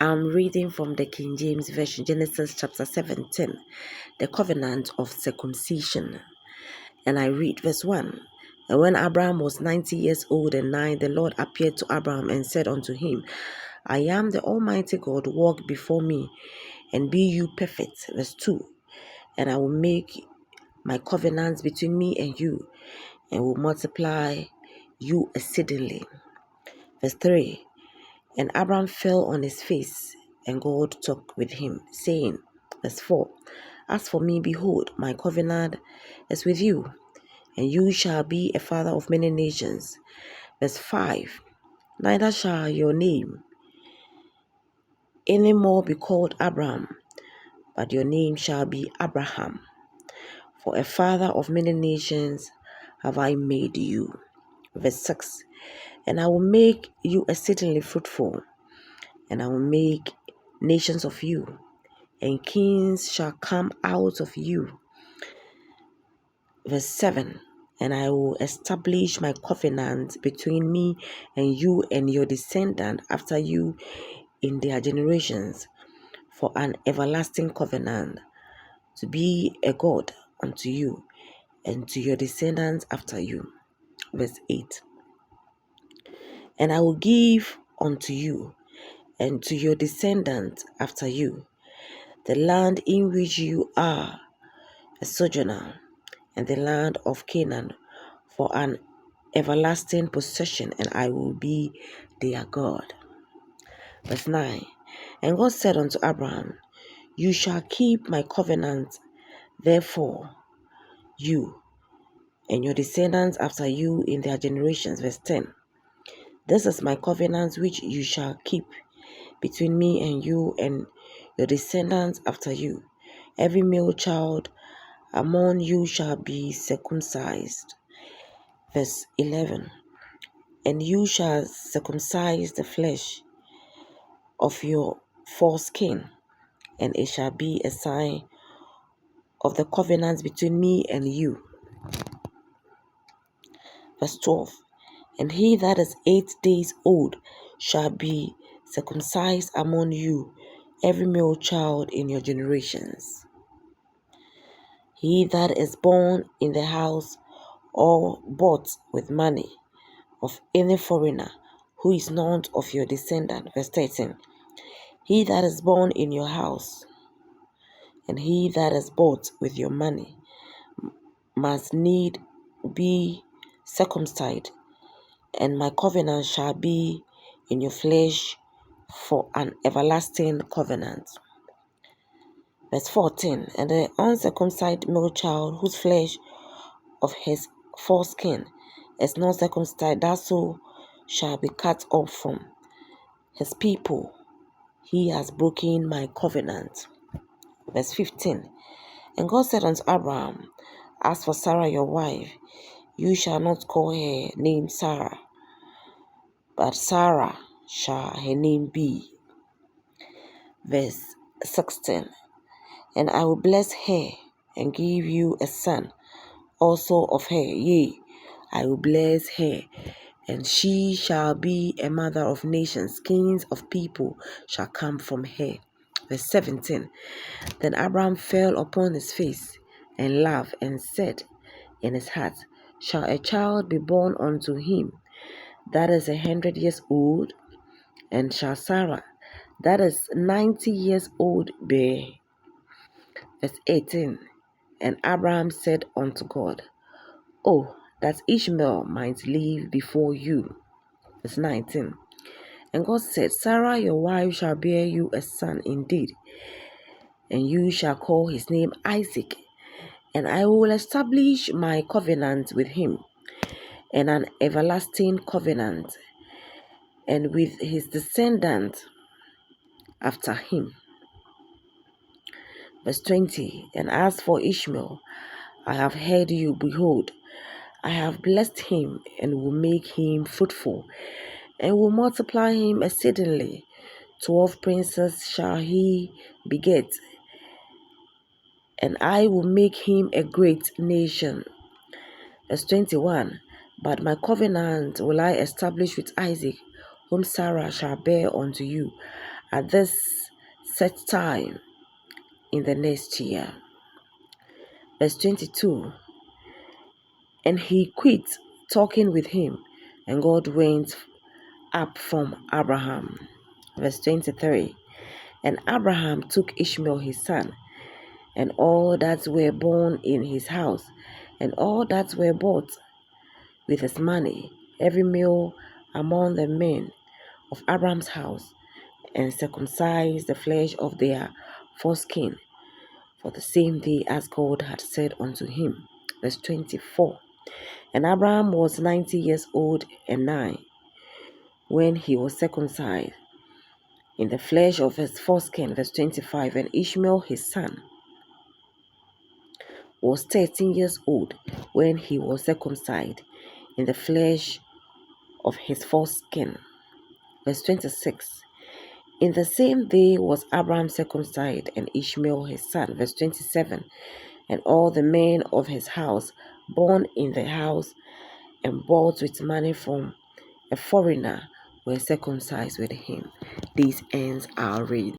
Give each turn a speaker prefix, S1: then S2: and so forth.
S1: I'm reading from the King James Version, Genesis chapter 17, the covenant of circumcision. And I read verse 1. And when Abraham was 90 years old and 9, the Lord appeared to Abraham and said unto him, I am the Almighty God, walk before me and be you perfect. Verse 2. And I will make my covenant between me and you, and will multiply you exceedingly. Verse 3. And Abraham fell on his face, and God talked with him, saying, verse 4, As for me, behold, my covenant is with you, and you shall be a father of many nations. Verse 5, Neither shall your name any more be called Abraham, but your name shall be Abraham. For a father of many nations have I made you. Verse 6, And I will make you exceedingly fruitful, and I will make nations of you, and kings shall come out of you. Verse 7, And I will establish my covenant between me and you and your descendant after you in their generations, for an everlasting covenant, to be a God unto you and to your descendants after you. Verse 8, And I will give unto you and to your descendants after you the land in which you are a sojourner, and the land of Canaan for an everlasting possession, and I will be their God. Verse 9, And God said unto Abraham, You shall keep my covenant, therefore, you and your descendants after you in their generations. Verse 10, This is my covenant which you shall keep between me and you and your descendants after you. Every male child among you shall be circumcised. Verse 11, And you shall circumcise the flesh of your foreskin, and it shall be a sign of the covenant between me and you. Verse 12, And he that is 8 days old shall be circumcised among you, every male child in your generations. He that is born in the house or bought with money of any foreigner who is not of your descendant. Verse 13, He that is born in your house and he that is bought with your money must need be circumcised, and my covenant shall be in your flesh for an everlasting covenant. Verse 14, And the uncircumcised male child whose flesh of his foreskin is not circumcised, that so shall be cut off from his people. He has broken my covenant. Verse 15, And God said unto Abraham, As for Sarah your wife, you shall not call her name Sarah, but Sarah shall her name be. Verse 16, And I will bless her and give you a son also of her. Yea, I will bless her, and she shall be a mother of nations. Kings of people shall come from her. Verse 17, Then Abraham fell upon his face and laughed and said in his heart, Shall a child be born unto him that is 100 years old? And shall Sarah that is 90 years old bear? Verse 18, And Abraham said unto God, Oh, that Ishmael might live before you. Verse 19, And God said, Sarah your wife shall bear you a son indeed, and you shall call his name Isaac, and I will establish my covenant with him, and an everlasting covenant, and with his descendant after him. Verse 20, And as for Ishmael, I have heard you, behold, I have blessed him, and will make him fruitful, and will multiply him exceedingly. 12 princes shall he beget, and I will make him a great nation. Verse 21, But my covenant will I establish with Isaac, whom Sarah shall bear unto you. at this set time in the next year. Verse 22. And he quit talking with him, and God went up from Abraham. Verse 23. And Abraham took Ishmael his son, and all that were born in his house, and all that were bought with his money, every male among the men of Abraham's house, and circumcised the flesh of their foreskin, for the same day as God had said unto him. Verse 24. And Abraham was 90 years old and 9 when he was circumcised in the flesh of his foreskin. Verse 25. And Ishmael his son was 13 years old when he was circumcised in the flesh of his foreskin. Verse 26. In the same day was Abraham circumcised, and Ishmael his son. Verse 27. And all the men of his house, born in the house and bought with money from a foreigner, were circumcised with him. These ends are read.